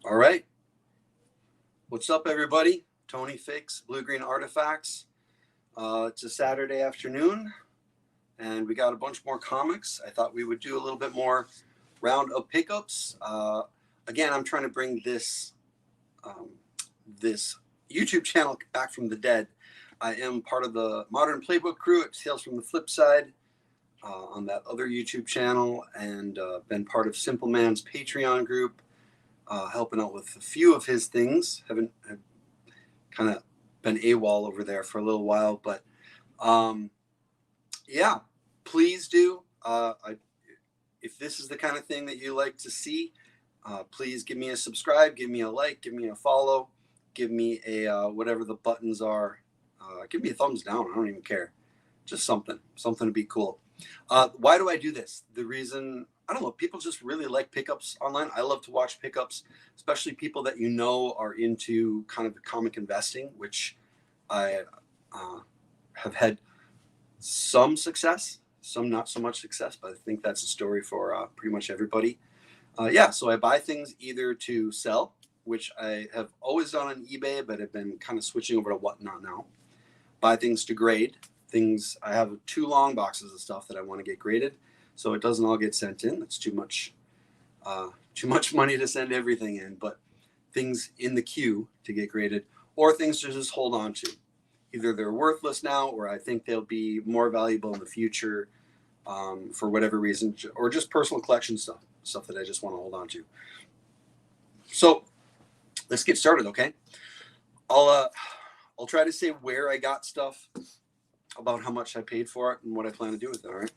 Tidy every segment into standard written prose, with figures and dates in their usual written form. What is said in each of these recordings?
All right. What's up, everybody? Tony Fix, Blue Green Artifacts. It's a Saturday afternoon, and we got a bunch more comics. I thought we would do a little bit more round of pickups. Again, I'm trying to bring this YouTube channel back from the dead. I am part of the Modern Playbook crew at Tales from the Flip Side on that other YouTube channel, and been part of Simple Man's Patreon group. Helping out with a few of his things. Have kind of been AWOL over there for a little while, but yeah, please do. If this is the kind of thing that you like to see, please give me a subscribe, give me a like, give me a follow, give me a whatever the buttons are. Give me a thumbs down. I don't even care. Just something to be cool. Why do I do this? The reason, I don't know, people just really like pickups online. I love to watch pickups, especially people that you know are into kind of comic investing, which I have had some success, some not so much success, but I think that's a story for pretty much everybody. Yeah, so I buy things either to sell, which I have always done on eBay, but have been kind of switching over to Whatnot now. Buy things to grade. Things, I have 2 long boxes of stuff that I want to get graded, so it doesn't all get sent in. It's too much money to send everything in, but things in the queue to get graded, or things to just hold on to. Either they're worthless now, or I think they'll be more valuable in the future for whatever reason, or just personal collection stuff that I just want to hold on to. So let's get started, okay? I'll try to say where I got stuff, about how much I paid for it, and what I plan to do with it. All right,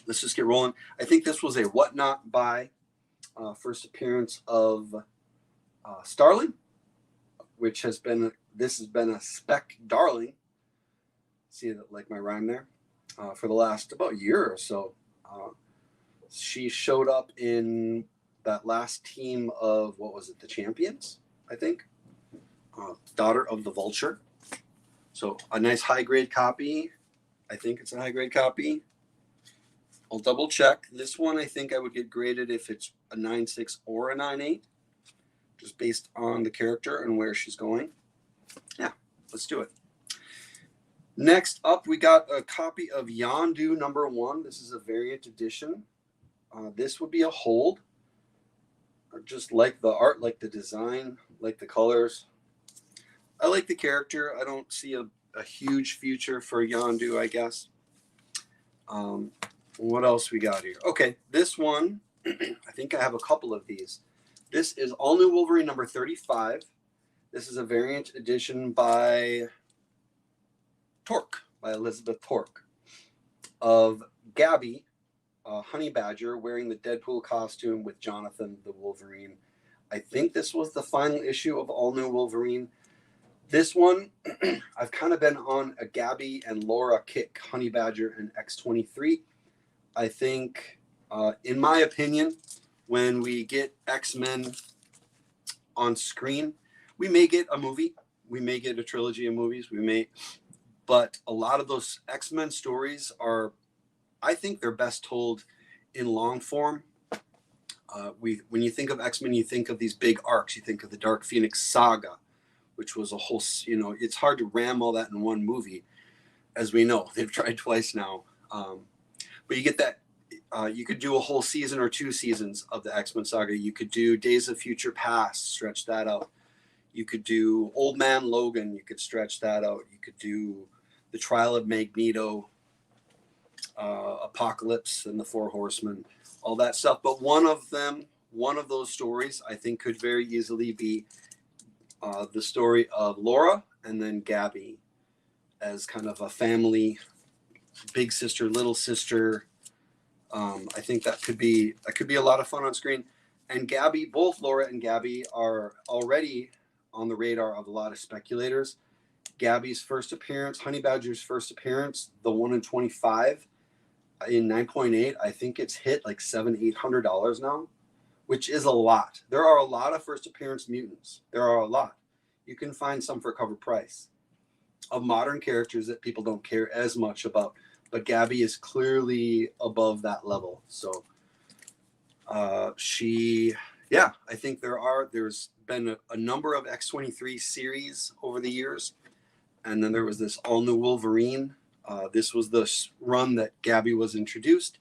let's just get rolling. I think this was a Whatnot buy, first appearance of Starling, which has been a spec darling. See that, like my rhyme there, for the last about year or so. She showed up in that last team of, what was it, the Champions, I think. Daughter of the Vulture. So a nice high-grade copy. I think it's a high-grade copy. I'll double check. This one, I think I would get graded if it's a 9.6 or a 9.8, just based on the character and where she's going. Yeah, let's do it. Next up, we got a copy of Yondu number 1. This is a variant edition. This would be a hold. I just like the art, like the design, like the colors. I like the character. I don't see a huge future for Yondu, I guess. What else we got here? Okay, this one, I think I have a couple of these. This is All New Wolverine number 35. This is a variant edition by Torque, by Elizabeth Torque, of Gabby, Honey Badger, wearing the Deadpool costume with Jonathan the Wolverine. I think this was the final issue of All New Wolverine. This one, I've kind of been on a Gabby and Laura kick, Honey Badger and X-23. I think, in my opinion, when we get X-Men on screen, we may get a movie. We may get a trilogy of movies. But a lot of those X-Men stories are, I think they're best told in long form. When you think of X-Men, you think of these big arcs. You think of the Dark Phoenix saga, which was a whole, it's hard to ram all that in one movie, as we know. They've tried twice now. But you get that, you could do a whole season or 2 seasons of the X-Men saga. You could do Days of Future Past, stretch that out. You could do Old Man Logan, you could stretch that out. You could do The Trial of Magneto, Apocalypse and the 4 Horsemen, all that stuff. But one of those stories, I think, could very easily be the story of Laura and then Gabby as kind of a family, big sister, little sister. I think that could be a lot of fun on screen. And Gabby, both Laura and Gabby are already on the radar of a lot of speculators. Gabby's first appearance, Honey Badger's first appearance, the 1 in 25 in 9.8, I think it's hit like $700-800 now, which is a lot. There are a lot of first appearance mutants. There are a lot. You can find some for cover price of modern characters that people don't care as much about. But Gabby is clearly above that level. So she Yeah, I think there's been a number of X-23 series over the years. And then there was this all new Wolverine. This was the run that Gabby was introduced.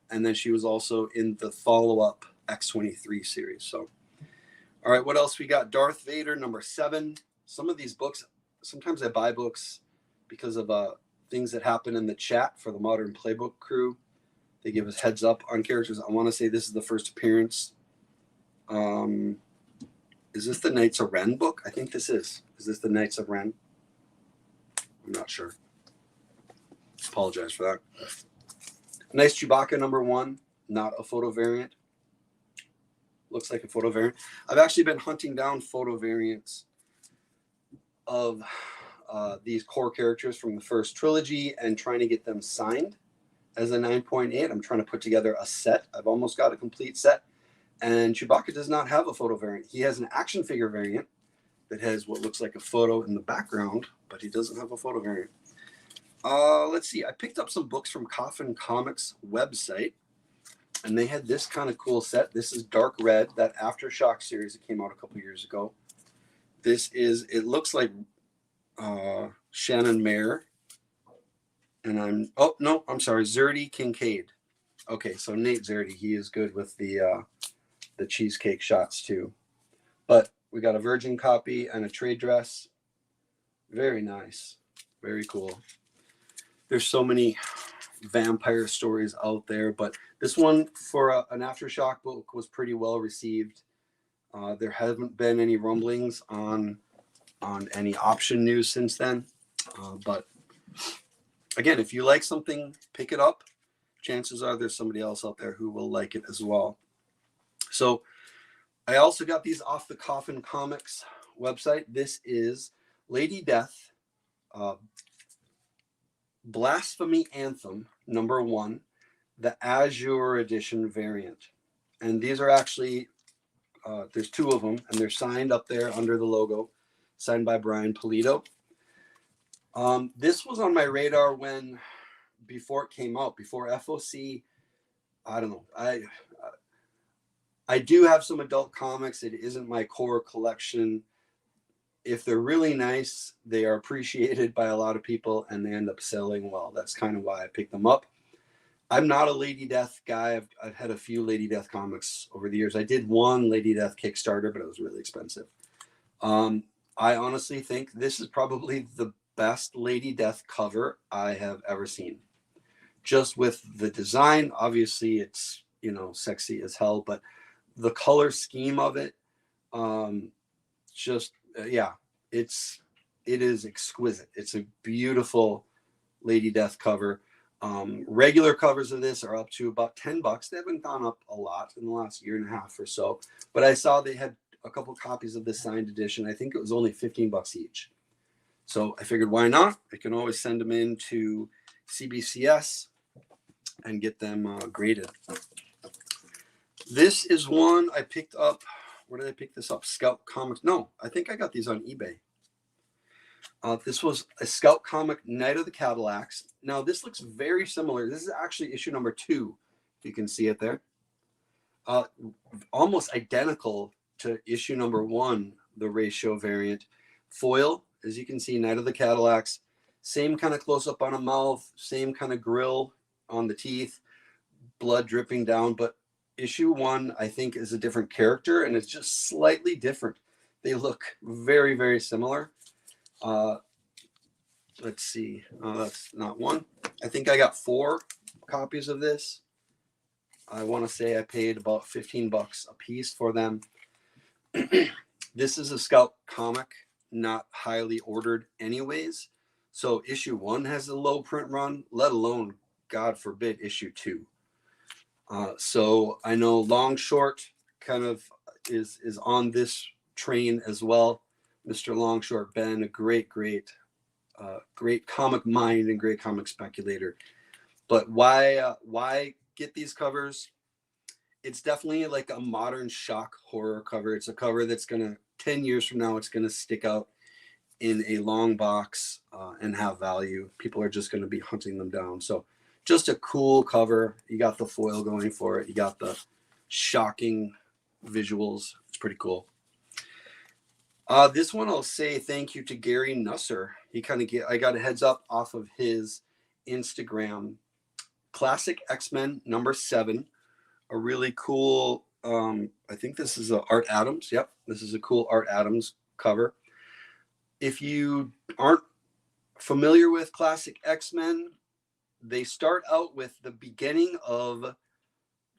And then she was also in the follow-up X-23 series. So, all right, what else we got? Darth Vader, number 7. Some of these books, sometimes I buy books because of things that happen in the chat for the Modern Playbook crew. They give us heads up on characters. I want to say this is the first appearance. Is this the Knights of Ren book? I think this is. Is this the Knights of Ren? I'm not sure. Apologize for that. Nice Chewbacca, number 1. Not a photo variant. Looks like a photo variant. I've actually been hunting down photo variants of these core characters from the first trilogy and trying to get them signed as a 9.8. I'm trying to put together a set. I've almost got a complete set. And Chewbacca does not have a photo variant. He has an action figure variant that has what looks like a photo in the background, but he doesn't have a photo variant. Let's see. I picked up some books from Coffin Comics website, and they had this kind of cool set. This is Dark Red, that Aftershock series that came out a couple years ago. This is, it looks like Shannon Mayer. And I'm sorry, Zerdy Kincaid. Okay, so Nate Zerdy, he is good with the cheesecake shots too. But we got a virgin copy and a trade dress. Very nice. Very cool. There's so many vampire stories out there, but this one for an Aftershock book was pretty well received. There haven't been any rumblings on any option news since then. But again, if you like something, pick it up. Chances are there's somebody else out there who will like it as well. So I also got these off the Coffin Comics website. This is Lady Death, Blasphemy Anthem, number 1, the Azure Edition variant. And these are actually, there's 2 of them, and they're signed up there under the logo, signed by Brian Polito. This was on my radar before it came out, before FOC. I don't know. I do have some adult comics. It isn't my core collection. If they're really nice, they are appreciated by a lot of people and they end up selling well. That's kind of why I picked them up. I'm not a Lady Death guy. I've had a few Lady Death comics over the years. I did one Lady Death Kickstarter, but it was really expensive. I honestly think this is probably the best Lady Death cover I have ever seen. Just with the design, obviously it's, sexy as hell, but the color scheme of it, it is exquisite. It's a beautiful Lady Death cover. Regular covers of this are up to about $10. They haven't gone up a lot in the last year and a half or so, but I saw they had a couple copies of the signed edition. I think it was only $15 each. So I figured, why not? I can always send them in to CBCS and get them graded. This is one I picked up. Where did I pick this up? Scout Comics. No, I think I got these on eBay. This was a Scout comic, Night of the Cadillacs. Now, this looks very similar. This is actually issue number 2, if you can see it there. Almost identical to issue number 1, the ratio variant. Foil, as you can see, Night of the Cadillacs. Same kind of close-up on a mouth, same kind of grill on the teeth, blood dripping down. But issue 1, I think, is a different character, and it's just slightly different. They look very, very similar. Let's see. That's not one. I think I got 4 copies of this. I want to say I paid about $15 a piece for them. This is a Scout comic, not highly ordered anyways. So issue 1 has a low print run, let alone, God forbid, issue 2. So I know Long Short kind of is on this train as well. Mr. Longshort, Ben, a great comic mind and great comic speculator. But why get these covers? It's definitely like a modern shock horror cover. It's a cover that's gonna 10 years from now, it's gonna stick out in a long box and have value. People are just gonna be hunting them down. So just a cool cover. You got the foil going for it. You got the shocking visuals. It's pretty cool. This one I'll say thank you to Gary Nusser. I got a heads up off of his Instagram. Classic X-Men number 7, a really cool. I think this is Art Adams. Yep, this is a cool Art Adams cover. If you aren't familiar with Classic X-Men, they start out with the beginning of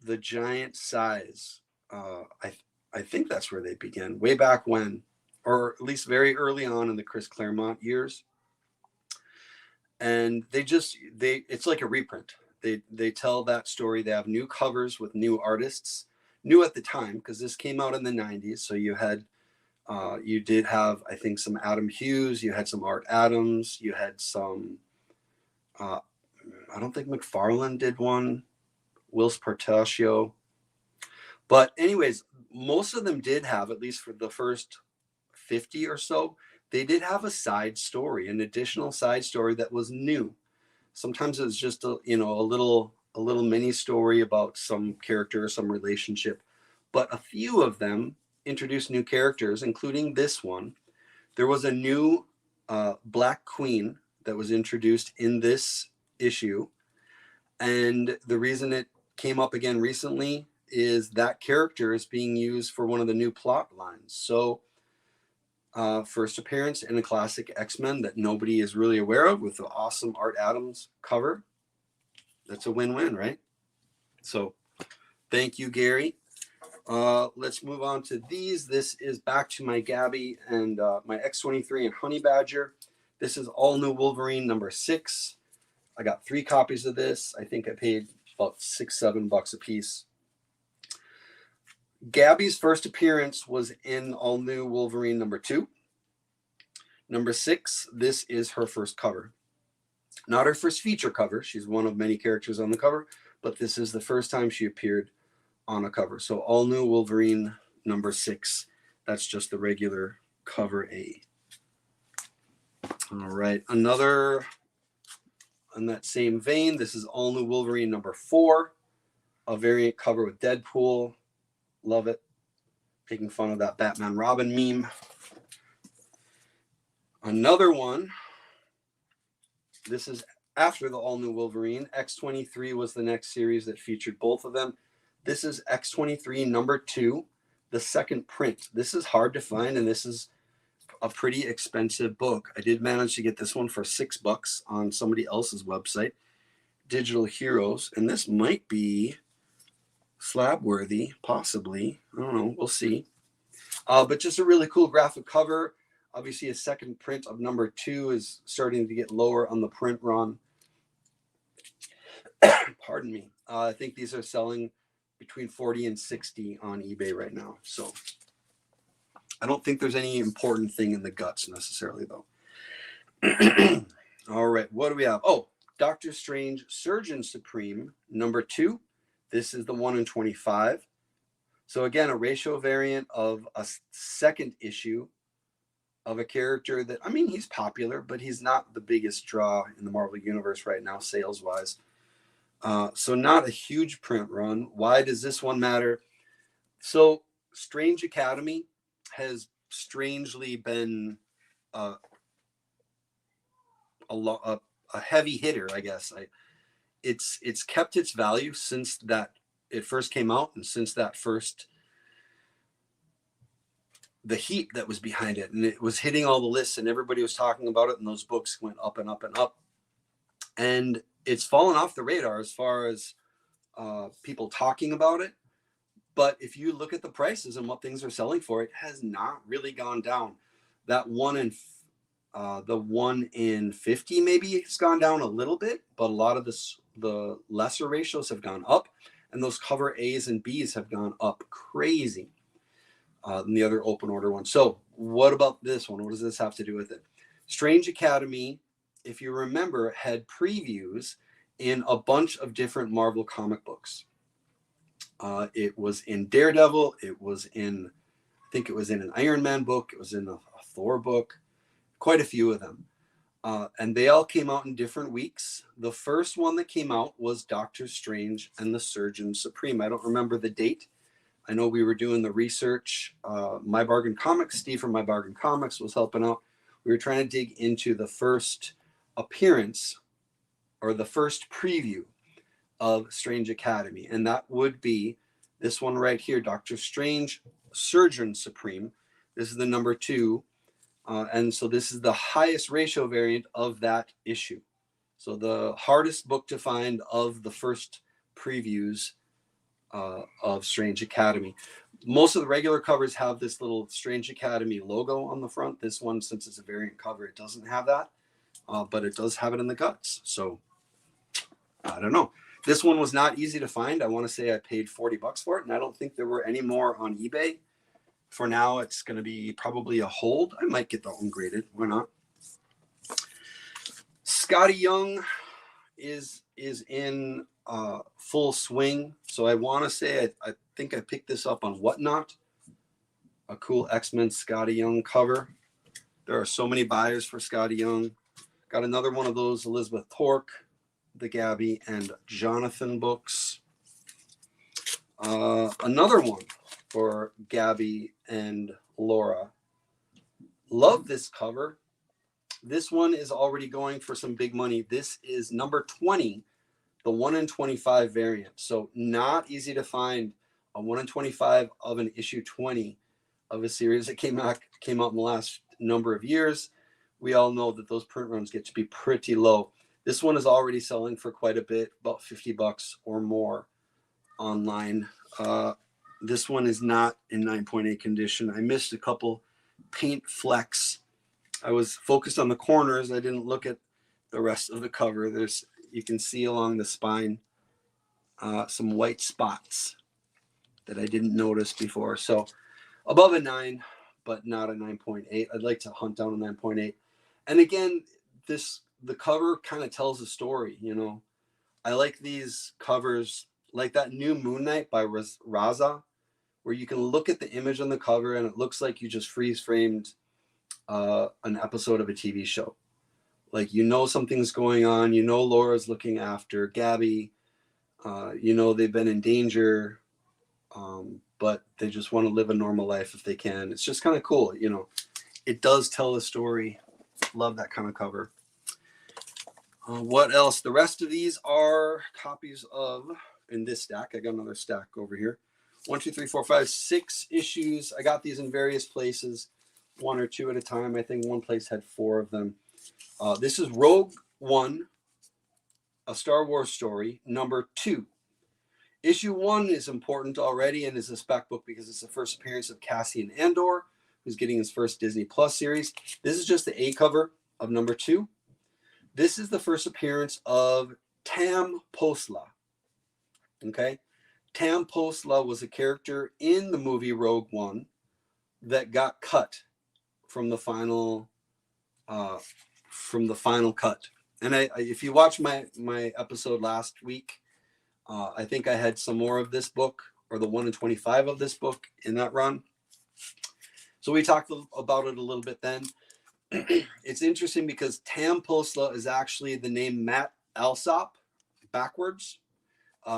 the giant size. I think that's where they begin, way back when, or at least very early on in the Chris Claremont years. And it's like a reprint. They tell that story. They have new covers with new artists, new at the time, because this came out in the 90s. So you did have, I think, some Adam Hughes, you had some Art Adams, you had some, I don't think McFarlane did one, Whilce Portacio. But anyways, most of them did have, at least for the first 50 or so, they did have a side story, an additional side story that was new. Sometimes it was just a little mini story about some character or some relationship. But a few of them introduced new characters, including this one. There was a new Black Queen that was introduced in this issue. And the reason it came up again recently is that character is being used for one of the new plot lines. So first appearance in a Classic X-Men that nobody is really aware of, with the awesome Art Adams cover. That's a win-win, right? So thank you, Gary. Let's move on to these. This is back to my Gabby and my X-23 and Honey Badger. This is all new Wolverine number 6. I got 3 copies of this. I think I paid about $6-7 a piece. Gabby's first appearance was in all new Wolverine number 2. Number 6, this is her first cover. Not her first feature cover. She's one of many characters on the cover, but this is the first time she appeared on a cover. So all new Wolverine number 6. That's just the regular cover A. All right, another in that same vein, this is all new Wolverine number 4, a variant cover with Deadpool. Love it. Taking fun of that Batman Robin meme. Another one. This is after the all new Wolverine. X-23 was the next series that featured both of them. This is X-23 number 2, the second print. This is hard to find, and this is a pretty expensive book. I did manage to get this one for $6 on somebody else's website, Digital Heroes, and this might be slab worthy, possibly. I don't know. We'll see. But just a really cool graphic cover. Obviously, a second print of number 2 is starting to get lower on the print run. Pardon me. I think these are selling between 40 and 60 on eBay right now. So I don't think there's any important thing in the guts necessarily, though. All right. What do we have? Oh, Doctor Strange Surgeon Supreme number 2. This is the 1 in 25. So again, a ratio variant of a second issue of a character that, I mean, he's popular, but he's not the biggest draw in the Marvel Universe right now, sales-wise. So not a huge print run. Why does this one matter? So Strange Academy has strangely been a heavy hitter, I guess. It's kept its value since that it first came out, and since that first, the heat that was behind it, and it was hitting all the lists, and everybody was talking about it, and those books went up and up and up, and it's fallen off the radar as far as people talking about it. But if you look at the prices and what things are selling for, it has not really gone down. That the 1 in 50 maybe has gone down a little bit, but a lot of the lesser ratios have gone up, and those cover A's and B's have gone up crazy than the other open order one. So what about this one? What does this have to do with it? Strange Academy, if you remember, had previews in a bunch of different Marvel comic books. It was in Daredevil. It was in, I think it was in an Iron Man book. It was in a Thor book. Quite a few of them. And they all came out in different weeks. The first one that came out was Doctor Strange and the Surgeon Supreme. I don't remember the date. I know we were doing the research. My Bargain Comics, Steve from My Bargain Comics was helping out. We were trying to dig into the first appearance or the first preview of Strange Academy. And that would be this one right here, Doctor Strange, Surgeon Supreme. This is the number 2. And so this is the highest ratio variant of that issue. So the hardest book to find of the first previews of Strange Academy. Most of the regular covers have this little Strange Academy logo on the front. This one, since it's a variant cover, it doesn't have that, but it does have it in the guts. So I don't know. This one was not easy to find. I want to say I paid $40 for it, and I don't think there were any more on eBay. For now, it's going to be probably a hold. I might get that one graded. Why not? Scotty Young is in full swing. So I want to say I think I picked this up on Whatnot. A cool X-Men Scotty Young cover. There are so many buyers for Scotty Young. Got another one of those Elizabeth Torque, the Gabby and Jonathan books. Another one for Gabby and Laura. Love this cover. This one is already going for some big money. This is number 20, the 1 in 25 variant. So not easy to find a 1 in 25 of an issue 20 of a series that came out in the last number of years. We all know that those print runs get to be pretty low. This one is already selling for quite a bit, about $50 or more online. This one is not in 9.8 condition. I missed a couple paint flecks. I was focused on the corners. I didn't look at the rest of the cover. You can see along the spine some white spots that I didn't notice before. So above a 9, but not a 9.8. I'd like to hunt down a 9.8. And again, the cover kind of tells a story, you know. I like these covers, like that new Moon Knight by Raza, where you can look at the image on the cover and it looks like you just freeze framed an episode of a TV show. Like, you know, something's going on. You know, Laura's looking after Gabby. You know, they've been in danger, but they just want to live a normal life if they can. It's just kind of cool. You know, it does tell a story. Love that kind of cover. What else? The rest of these are copies of, in this stack, I got another stack over here. 1, 2, 3, 4, 5, 6 issues. I got these in various places, 1 or 2 at a time. I think one place had 4 of them. This is Rogue One, a Star Wars story, number 2. Issue 1 is important already and is a spec book because it's the first appearance of Cassian Andor, who's getting his first Disney Plus series. This is just the A cover of number 2. This is the first appearance of Tam Posla. Okay? Tam Posla was a character in the movie Rogue One that got cut from the final cut. And if you watch my episode last week, I think I had some more of this book, or the 1 in 25 of this book in that run. So we talked about it a little bit then. It's interesting because Tam Posla is actually the name Matt Alsop backwards.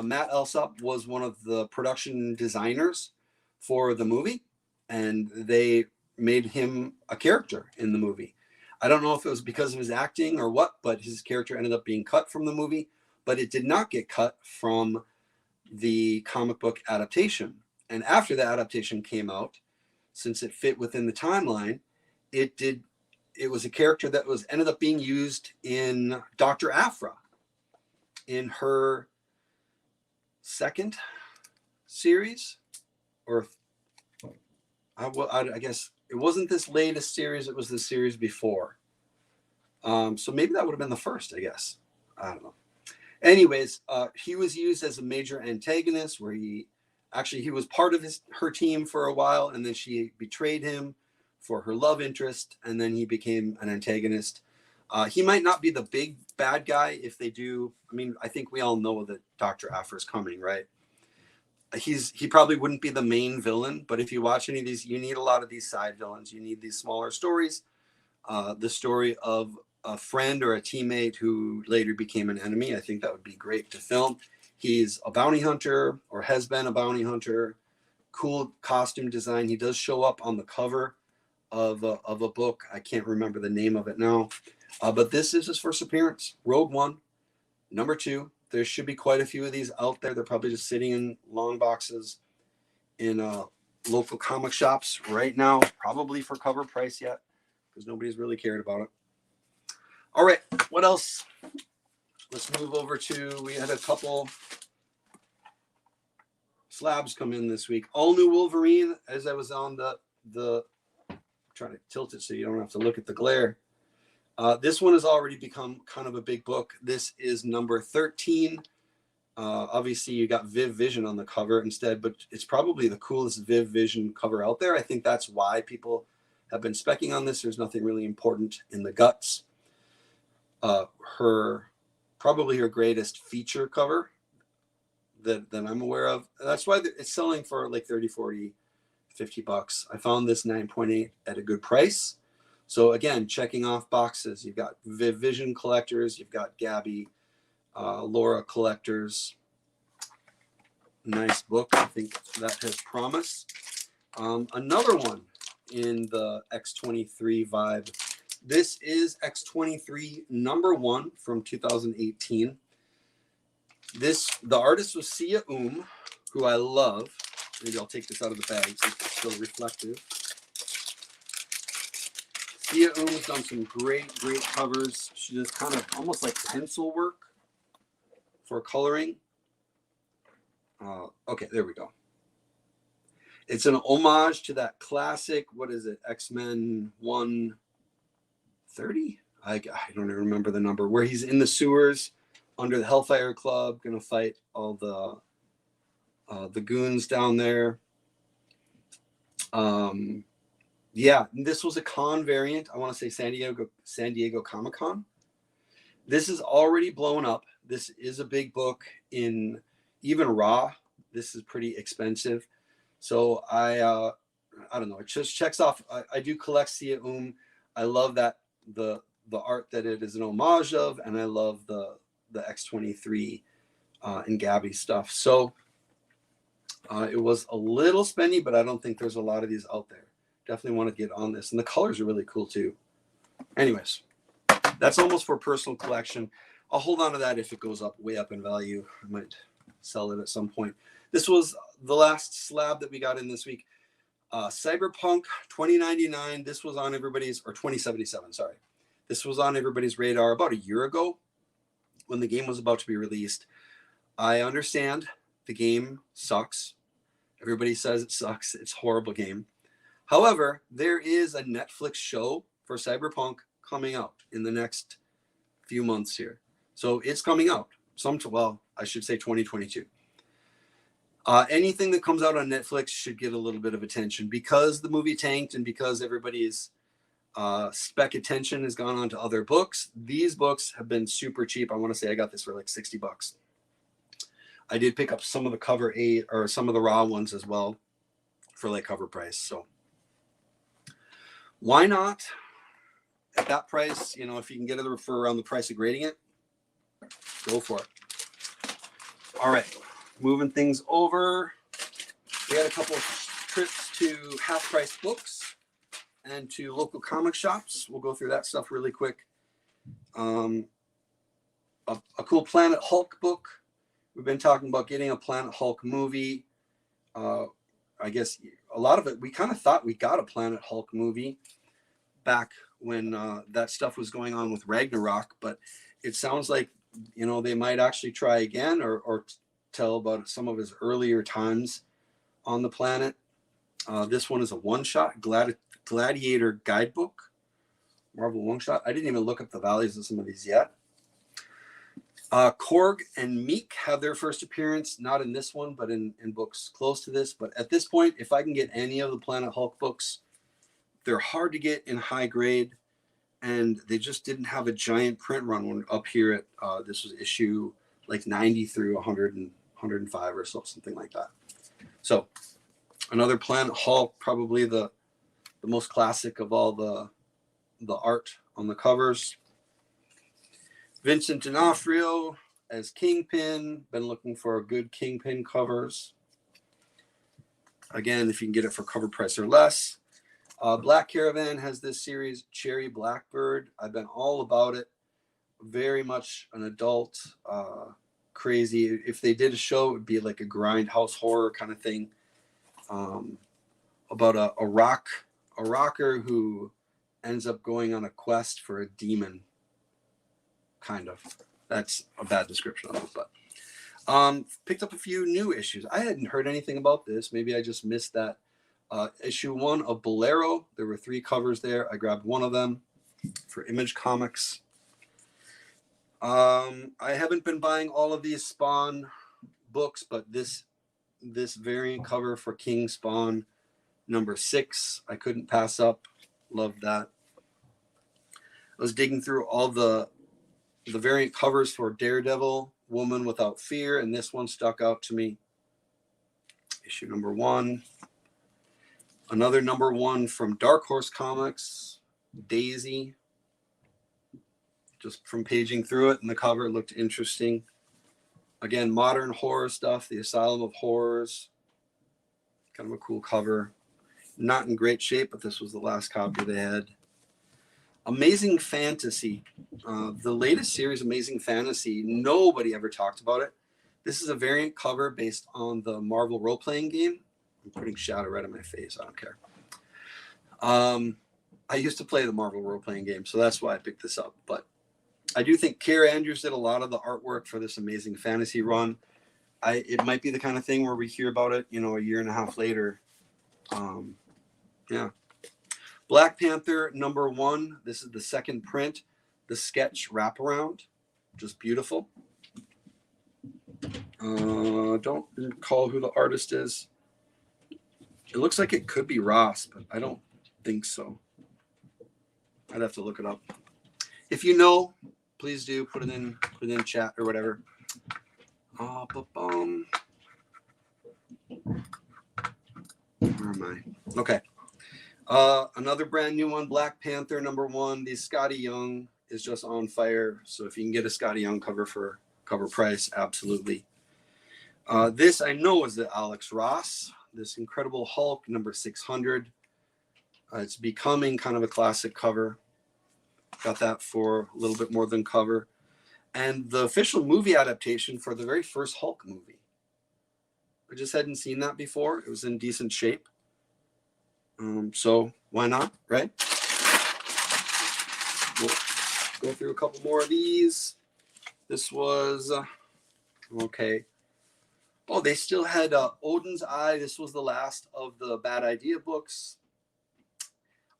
Matt Alsop was one of the production designers for the movie, and they made him a character in the movie. I don't know if it was because of his acting or what, but his character ended up being cut from the movie, but it did not get cut from the comic book adaptation. And after the adaptation came out, since it fit within the timeline, it was a character that ended up being used in Dr. Aphra in her second series, or I guess it wasn't this latest series, it was the series before. So maybe that would have been the first, I guess. I don't know. Anyways, he was used as a major antagonist where he was part of her team for a while, and then she betrayed him for her love interest, and then he became an antagonist. He might not be the big bad guy if they do. I mean, I think we all know that Dr. Aphra is coming, right? He probably wouldn't be the main villain, but if you watch any of these, you need a lot of these side villains. You need these smaller stories. The story of a friend or a teammate who later became an enemy. I think that would be great to film. He's a bounty hunter, or has been a bounty hunter. cool costume design. He does show up on the cover of a book. I can't remember the name of it now. But this is his first appearance. Rogue One, number 2. There should be quite a few of these out there. They're probably just sitting in long boxes in local comic shops right now, probably for cover price yet, because nobody's really cared about it. All right, what else? Let's move over to, we had a couple slabs come in this week. All new Wolverine, as I was on the trying to tilt it so you don't have to look at the glare. This one has already become kind of a big book. This is number 13. Obviously, you got Viv Vision on the cover instead, but it's probably the coolest Viv Vision cover out there. I think that's why people have been specking on this. There's nothing really important in the guts. Probably her greatest feature cover that I'm aware of. That's why it's selling for like 30, 40, 50 bucks. I found this 9.8 at a good price. So again, checking off boxes. You've got Viv Vision collectors. You've got Gabby, Laura collectors. Nice book. I think that has promise. Another one in the X-23 vibe. This is X-23 number 1 from 2018. The artist was Sia who I love. Maybe I'll take this out of the bag since it's still reflective. Sia has done some great covers. She does kind of almost like pencil work for coloring. Okay, there we go. It's an homage to that classic, what is it, X-Men 130? I don't even remember the number, where he's in the sewers under the Hellfire Club, going to fight all the goons down there. Yeah, this was a con variant. I want to say San Diego Comic-Con. This is already blown up. This is a big book in even raw. This is pretty expensive. So I don't know. It just checks off. I do collect Sia I love that the art that it is an homage of, and I love the X-23 and Gabby stuff. So it was a little spendy, but I don't think there's a lot of these out there. Definitely want to get on this. And the colors are really cool too. Anyways, that's almost for personal collection. I'll hold on to that if it goes way up in value. I might sell it at some point. This was the last slab that we got in this week. Cyberpunk 2099. This was on everybody's, or 2077, sorry. This was on everybody's radar about a year ago when the game was about to be released. I understand the game sucks. Everybody says it sucks. It's a horrible game. However, there is a Netflix show for Cyberpunk coming out in the next few months here. So it's coming out. I should say 2022. Anything that comes out on Netflix should get a little bit of attention because the movie tanked and because everybody's spec attention has gone on to other books. These books have been super cheap. I want to say I got this for like 60 bucks. I did pick up some of the cover 8 or some of the raw ones as well for like cover price. So why not? At that price, if you can get it for around the price of grading it, go for it. All right, moving things over. We had a couple of trips to half-price books and to local comic shops. We'll go through that stuff really quick. A cool Planet Hulk book. We've been talking about getting a Planet Hulk movie. I guess a lot of it, we kind of thought we got a Planet Hulk movie back when that stuff was going on with Ragnarok, but it sounds like, they might actually try again or tell about some of his earlier times on the planet. This one is a one-shot Gladiator guidebook, Marvel one-shot. I didn't even look up the values of some of these yet. Korg and Meek have their first appearance, not in this one, but in books close to this. But at this point, if I can get any of the Planet Hulk books, they're hard to get in high grade, and they just didn't have a giant print run one up here at, this was issue like 90 through 100 and 105 or so, something like that. So another Planet Hulk, probably the most classic of all the art on the covers. Vincent D'Onofrio as Kingpin. Been looking for good Kingpin covers. Again, if you can get it for cover price or less. Black Caravan has this series, Cherry Blackbird. I've been all about it. Very much an adult, crazy. If they did a show, it would be like a grindhouse horror kind of thing. About a rocker who ends up going on a quest for a demon. Kind of. That's a bad description of it, but picked up a few new issues. I hadn't heard anything about this. Maybe I just missed that. Issue 1 of Bolero. There were 3 covers there. I grabbed one of them for Image Comics. I haven't been buying all of these Spawn books, but this variant cover for King Spawn number 6, I couldn't pass up. Loved that. I was digging through all the variant covers for Daredevil, Woman Without Fear, and this one stuck out to me. Issue number 1. Another number 1 from Dark Horse Comics, Daisy. Just from paging through it, and the cover looked interesting. Again, modern horror stuff, the Asylum of Horrors. Kind of a cool cover. Not in great shape, but this was the last copy they had. Amazing Fantasy. The latest series, Amazing Fantasy, nobody ever talked about it. This is a variant cover based on the Marvel role-playing game. I'm putting shadow right on my face. I don't care. I used to play the Marvel role-playing game, so that's why I picked this up. But I do think Kara Andrews did a lot of the artwork for this Amazing Fantasy run. It might be the kind of thing where we hear about it, a year and a half later. Yeah. Black Panther number 1. This is the second print. The sketch wraparound. Just beautiful. Don't recall who the artist is. It looks like it could be Ross, but I don't think so. I'd have to look it up. If you know, please do put it in chat or whatever. Where am I? Okay. Another brand new one, Black Panther number 1. The Scotty Young is just on fire. So if you can get a Scotty Young cover for cover price, absolutely. This I know is the Alex Ross. This Incredible Hulk number 600. It's becoming kind of a classic cover. Got that for a little bit more than cover. And the official movie adaptation for the very first Hulk movie. I just hadn't seen that before. It was in decent shape. So why not, right? We'll go through a couple more of these. This was, okay. Oh, they still had Odin's Eye. This was the last of the Bad Idea books.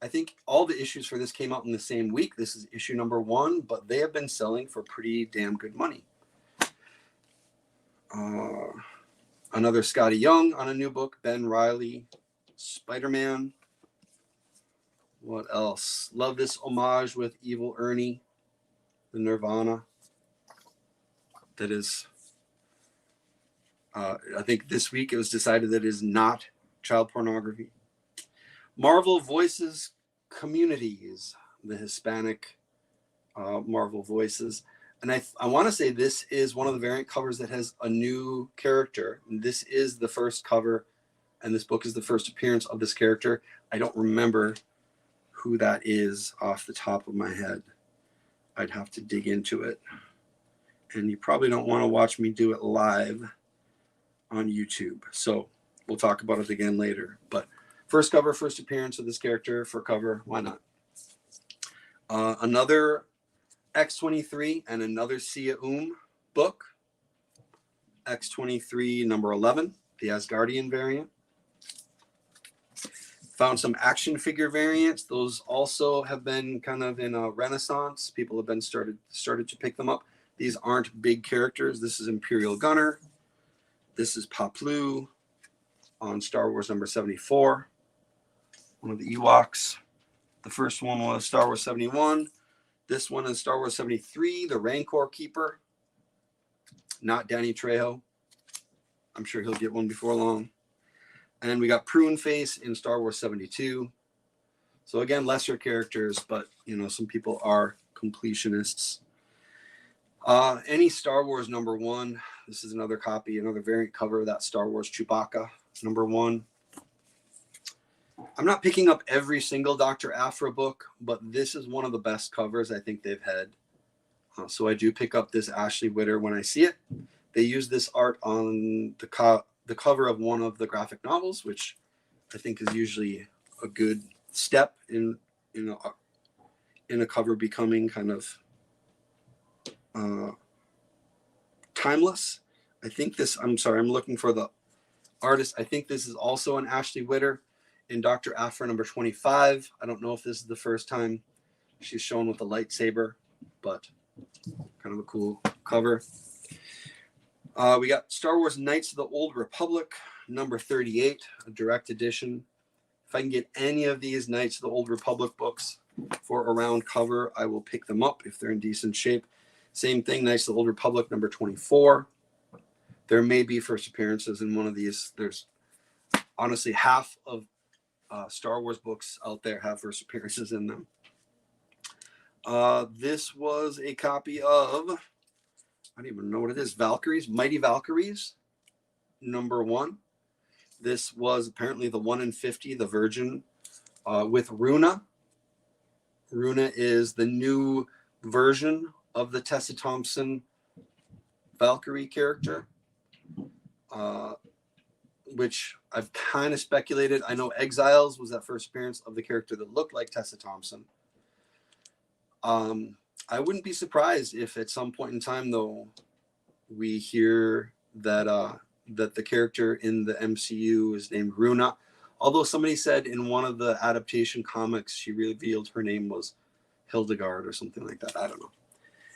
I think all the issues for this came out in the same week. This is issue number 1, but they have been selling for pretty damn good money. Another Scotty Young on a new book, Ben Reilly, Spider-Man. What else? Love this homage with Evil Ernie, the Nirvana. That is, I think this week it was decided that it is not child pornography. Marvel Voices Communities, the Hispanic Marvel Voices. And I want to say this is one of the variant covers that has a new character. And this is the first cover, and this book is the first appearance of this character. I don't remember who that is off the top of my head. I'd have to dig into it. And you probably don't want to watch me do it live on YouTube. So we'll talk about it again later. But first cover, first appearance of this character for cover. Why not? Another X-23 and another Sia book. X-23 number 11, the Asgardian variant. Found some action figure variants. Those also have been kind of in a renaissance. People have been started to pick them up. These aren't big characters. This is Imperial Gunner. This is Paplu on Star Wars number 74. One of the Ewoks. The first one was Star Wars 71. This one is Star Wars 73, the Rancor Keeper. Not Danny Trejo. I'm sure he'll get one before long. And we got Prune Face in Star Wars 72. So again, lesser characters, but some people are completionists. Any Star Wars number 1. This is another copy, another variant cover of that Star Wars Chewbacca number 1. I'm not picking up every single Dr. Aphra book, but this is one of the best covers I think they've had. So I do pick up this Ashley Witter when I see it. They use this art on the cover of one of the graphic novels, which I think is usually a good step in a cover becoming kind of timeless. I think this, I'm sorry, I'm looking for the artist. I think this is also an Ashley Witter in Dr. Aphra number 25. I don't know if this is the first time she's shown with a lightsaber, but kind of a cool cover. We got Star Wars Knights of the Old Republic, number 38, a direct edition. If I can get any of these Knights of the Old Republic books for a round cover, I will pick them up if they're in decent shape. Same thing, Knights of the Old Republic, number 24. There may be first appearances in one of these. There's honestly half of Star Wars books out there have first appearances in them. This was a copy of, I don't even know what it is, Valkyries, Mighty Valkyries, number 1. This was apparently the 1 in 50, the Virgin, with Runa. Runa is the new version of the Tessa Thompson Valkyrie character, which I've kind of speculated. I know Exiles was that first appearance of the character that looked like Tessa Thompson. I wouldn't be surprised if at some point in time, though, we hear that that the character in the MCU is named Runa. Although somebody said in one of the adaptation comics, she revealed her name was Hildegard or something like that. I don't know.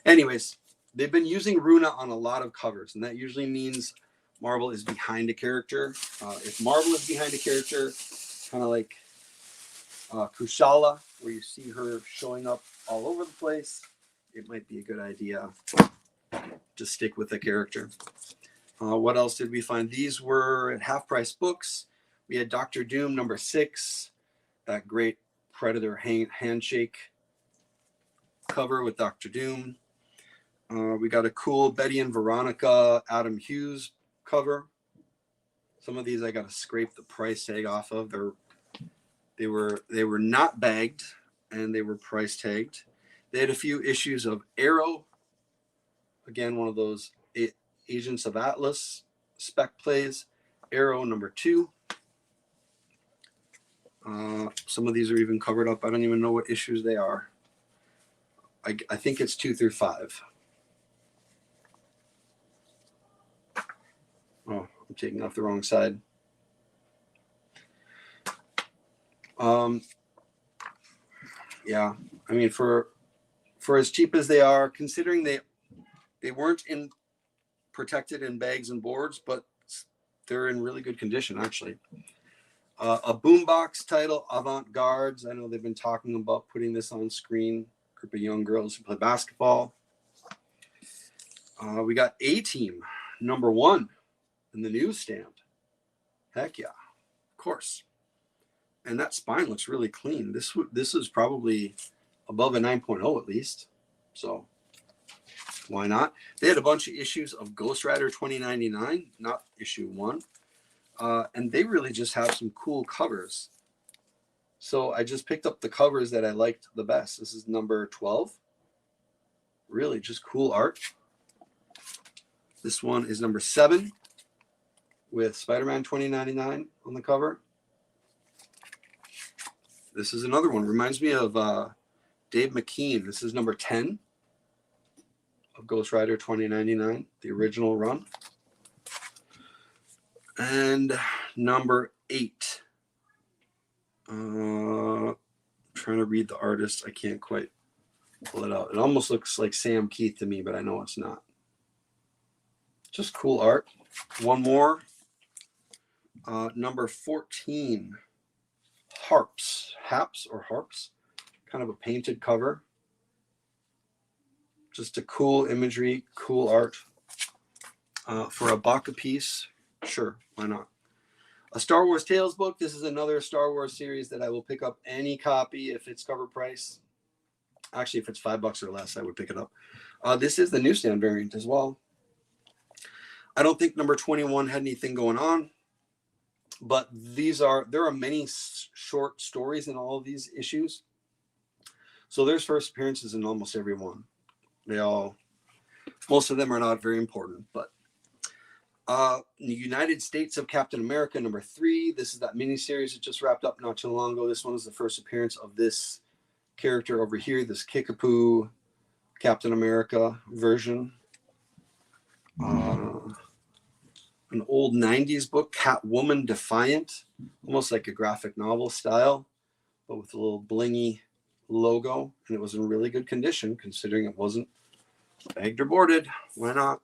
Anyways, they've been using Runa on a lot of covers, and that usually means Marvel is behind a character. If Marvel is behind a character, kind of like Kushala, where you see her showing up all over the place, it might be a good idea to stick with the character. What else did we find? These were at half-price books. We had Doctor Doom number 6, that great Predator handshake cover with Doctor Doom. We got a cool Betty and Veronica Adam Hughes cover. Some of these I got to scrape the price tag off of. They were not bagged, and they were price tagged. They had a few issues of Arrow. Again, one of those Agents of Atlas spec plays. Arrow number 2. Some of these are even covered up. I don't even know what issues they are. I think it's 2 through 5. Oh, I'm taking off the wrong side. Yeah, I mean, for as cheap as they are, considering they weren't protected in bags and boards, but they're in really good condition, actually. A boombox title, Avant-Gardes. I know they've been talking about putting this on screen. Group of young girls who play basketball. We got A-Team, number 1 in the newsstand. Heck yeah, of course. And that spine looks really clean. This is probably above a 9.0 at least. So why not? They had a bunch of issues of Ghost Rider 2099, not issue 1. And they really just have some cool covers. So I just picked up the covers that I liked the best. This is number 12. Really just cool art. This one is number 7 with Spider-Man 2099 on the cover. This is another one. Reminds me of Dave McKean. This is number 10 of Ghost Rider 2099, the original run. And number 8. Trying to read the artist. I can't quite pull it out. It almost looks like Sam Keith to me, but I know it's not. Just cool art. One more. Number 14. Haps, kind of a painted cover. Just a cool imagery, cool art. For a buck a piece, sure, why not? A Star Wars Tales book. This is another Star Wars series that I will pick up any copy if it's cover price. Actually, if it's $5 or less, I would pick it up. This is the newsstand variant as well. I don't think number 21 had anything going on. But there are many short stories in all of these issues. So there's first appearances in almost every one. Most of them are not very important, but the United States of Captain America #3. This is that miniseries that just wrapped up not too long ago. This one is the first appearance of this character over here, this Kickapoo Captain America version. An old 90s book, Catwoman Defiant, almost like a graphic novel style, but with a little blingy logo. And it was in really good condition, considering it wasn't bagged or boarded. Why not?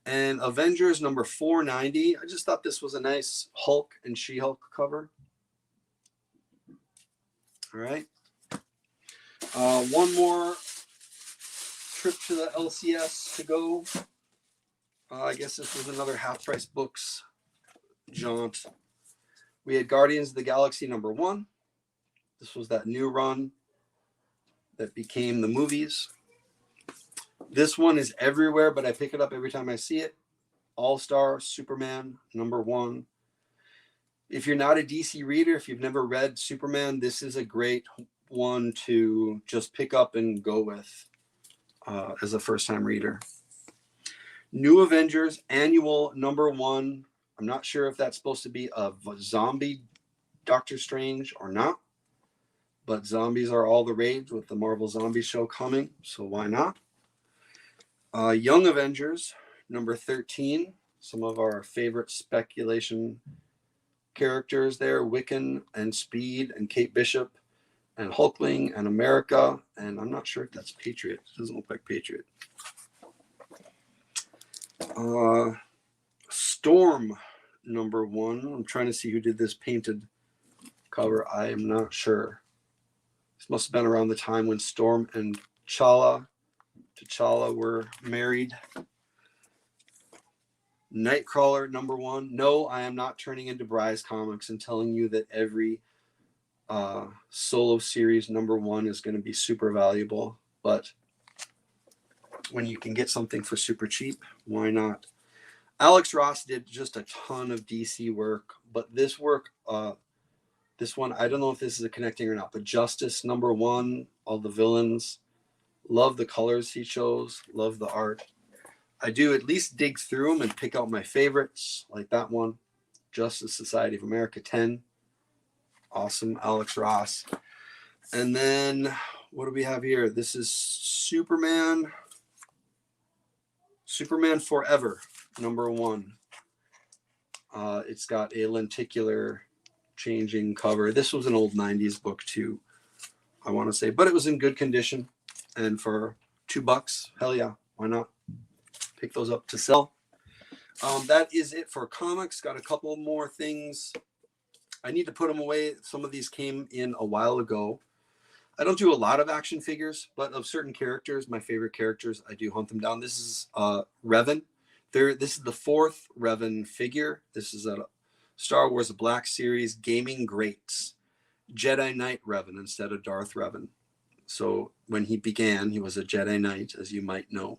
And Avengers #490. I just thought this was a nice Hulk and She-Hulk cover. All right. One more trip to the LCS to go. I guess this was another half-price books jaunt. We had Guardians of the Galaxy #1. This was that new run that became the movies. This one is everywhere, but I pick it up every time I see it. All-Star Superman #1. If you're not a DC reader, if you've never read Superman, this is a great one to just pick up and go with as a first-time reader. New Avengers Annual #1. I'm not sure if that's supposed to be a zombie Doctor Strange or not, but zombies are all the rage with the Marvel Zombie show coming, so why not? Young Avengers #13. Some of our favorite speculation characters there: Wiccan and Speed and Kate Bishop and Hulkling and America. And I'm not sure if that's Patriot. It doesn't look like Patriot. Storm #1. I'm trying to see who did this painted cover. I am not sure. This must have been around the time when Storm and T'Challa were married. Nightcrawler #1. No, I am not turning into Bry's Comics and telling you that every solo series #1 is going to be super valuable. But when you can get something for super cheap, why not? Alex Ross did just a ton of DC work, but this work, this one, I don't know if this is a connecting or not, but Justice #1, all the villains. Love the colors he chose. Love the art. I do at least dig through them and pick out my favorites, like that one. Justice Society of America 10. Awesome, Alex Ross. And then, what do we have here? This is Superman Forever, #1. It's got a lenticular changing cover. This was an old 90s book too, I want to say, but it was in good condition. And for $2, hell yeah, why not? Pick those up to sell. That is it for comics. Got a couple more things. I need to put them away. Some of these came in a while ago. I don't do a lot of action figures, but of certain characters, my favorite characters, I do hunt them down. This is Revan. This is the 4th Revan figure. This is a Star Wars Black Series Gaming Greats. Jedi Knight Revan instead of Darth Revan. So when he began, he was a Jedi Knight, as you might know.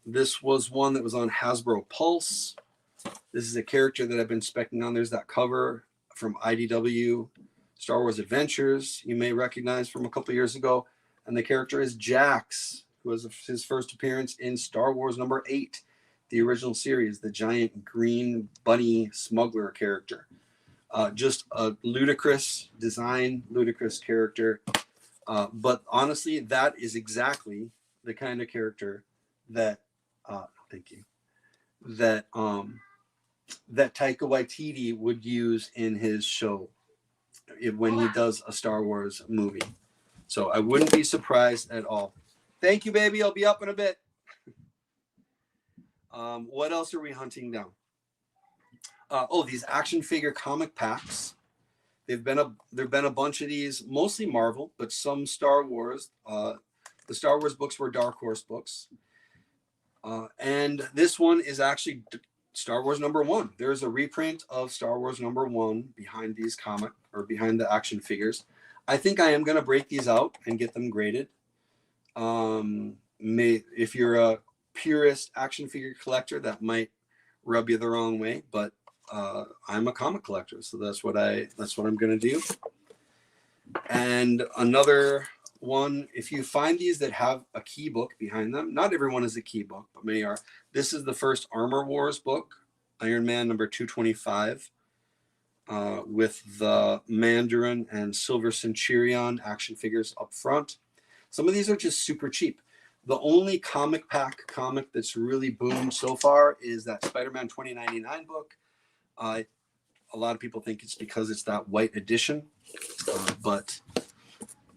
This was one that was on Hasbro Pulse. This is a character that I've been specking on. There's that cover from IDW Star Wars Adventures you may recognize from a couple years ago. And the character is Jax, who was his first appearance in Star Wars #8, the original series, the giant green bunny smuggler character. Just a ludicrous design, ludicrous character. But honestly, that is exactly the kind of character that, thank you, that Taika Waititi would use in his show when he does a Star Wars movie. So I wouldn't be surprised at all. Thank you, baby. I'll be up in a bit. What else are we hunting down? These action figure comic packs. There've been a bunch of these, mostly Marvel, but some Star Wars. The Star Wars books were Dark Horse books. And this one is actually Star Wars #1. There's a reprint of Star Wars #1 behind these behind the action figures. I think I am going to break these out and get them graded. If you're a purist action figure collector, that might rub you the wrong way, but I'm a comic collector, so that's what I'm gonna do. And another one, if you find these that have a key book behind them, not everyone is a key book, but many are. This is the first Armor Wars book, Iron Man number 225, with the Mandarin and Silver Centurion action figures up front. Some of these are just super cheap. The only comic pack comic that's really boomed so far is that Spider-Man 2099 book. A lot of people think it's because it's that white edition, but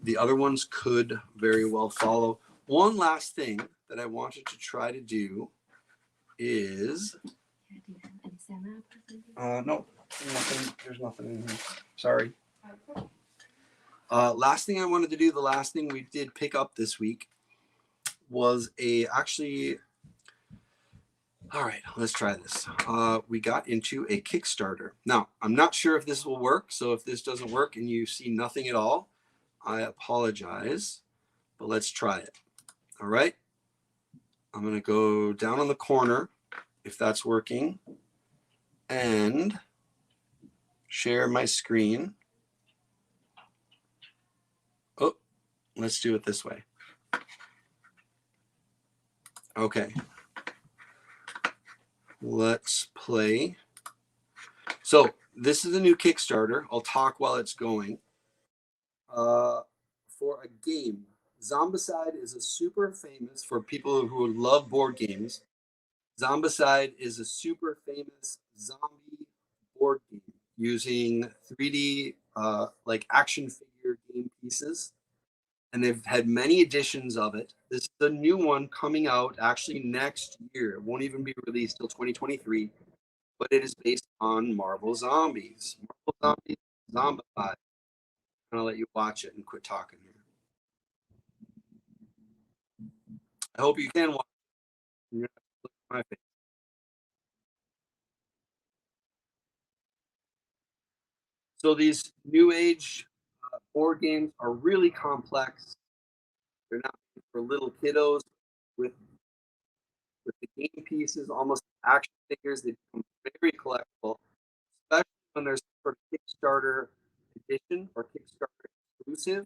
the other ones could very well follow. One last thing that I wanted to try to do is no, nothing. There's nothing in here. Sorry. Last thing I wanted to do, the last thing we did pick up this week was all right, let's try this. We got into a Kickstarter. Now, I'm not sure if this will work, so if this doesn't work and you see nothing at all, I apologize, but let's try it. All right. I'm going to go down on the corner, if that's working, and share my screen. Oh, let's do it this way. Okay. Let's play. So this is a new Kickstarter. I'll talk while it's going. For a game. Zombicide is a super famous, for people who love board games, Zombicide is a super famous zombie board game using 3D like action figure game pieces. And they've had many editions of it. This is a new one coming out actually next year. It won't even be released till 2023, but it is based on Marvel Zombies. Marvel Zombies, Zombicide. I'm gonna let you watch it and quit talking here. I hope you can watch it. You're not looking at my face. So these new age board games are really complex. They're not for little kiddos with the game pieces, almost action figures. They become very collectible, especially when there's sort of Kickstarter edition or Kickstarter exclusive.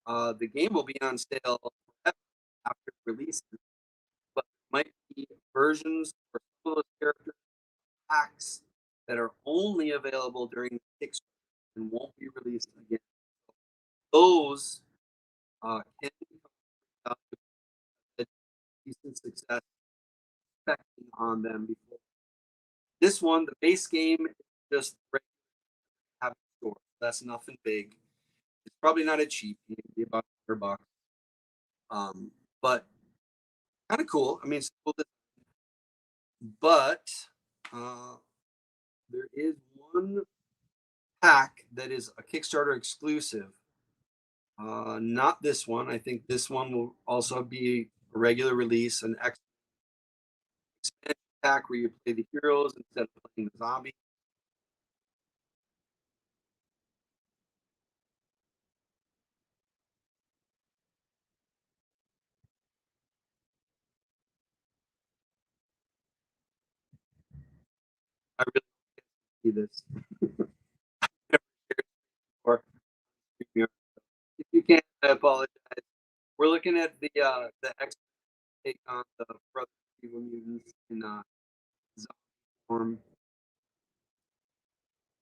The game will be on sale after release, but there might be versions for some of those characters packs that are only available during the Kickstarter and won't be released again. Those can become a decent success on them before. This one, the base game, is just have a store. That's nothing big. It's probably not a cheap game, be about $100. But kind of cool. I mean, it's cool, but there is one pack that is a Kickstarter exclusive. Not this one. I think this one will also be a regular release, an expansion pack where you play the heroes instead of playing the zombie. I really see this. Or if you can't, I apologize. We're looking at the X take on the Brother Evil Mutants in zombie form.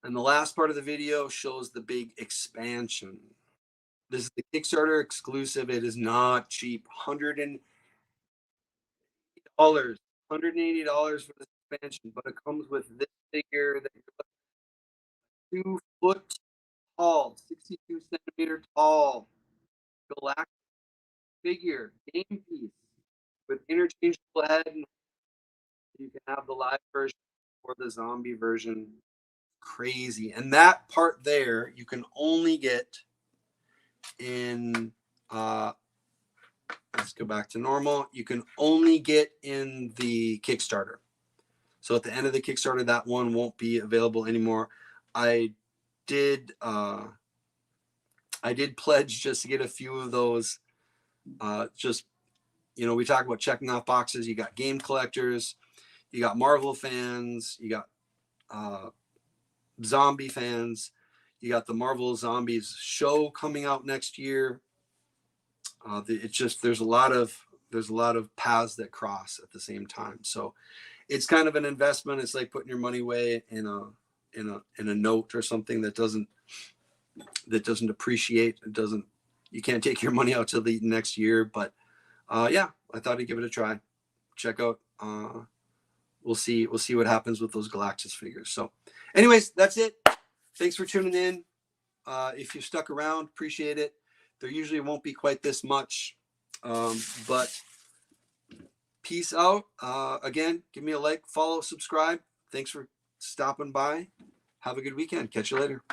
And the last part of the video shows the big expansion. This is the Kickstarter exclusive. It is not cheap. $180. $180 for this expansion, but it comes with this figure that you're 2 foot tall, 62 centimeter tall, galactic figure, game piece with interchangeable head. And you can have the live version or the zombie version. Crazy. And that part there you can only get in let's go back to normal. You can only get in the Kickstarter. So at the end of the Kickstarter, that one won't be available anymore. I did pledge just to get a few of those. Just, we talk about checking off boxes. You got game collectors, You got Marvel fans, you got zombie fans, you got the Marvel Zombies show coming out next year. It's just there's a lot of paths that cross at the same time. So it's kind of an investment. It's like putting your money away in a note or something that doesn't appreciate. You can't take your money out till the next year. But yeah, I thought I'd give it a try. Check out. We'll see what happens with those Galactus figures. So anyways, that's it. Thanks for tuning in. If you stuck around, appreciate it. There usually won't be quite this much, but peace out. Again, give me a like, follow, subscribe. Thanks for stopping by. Have a good weekend. Catch you later.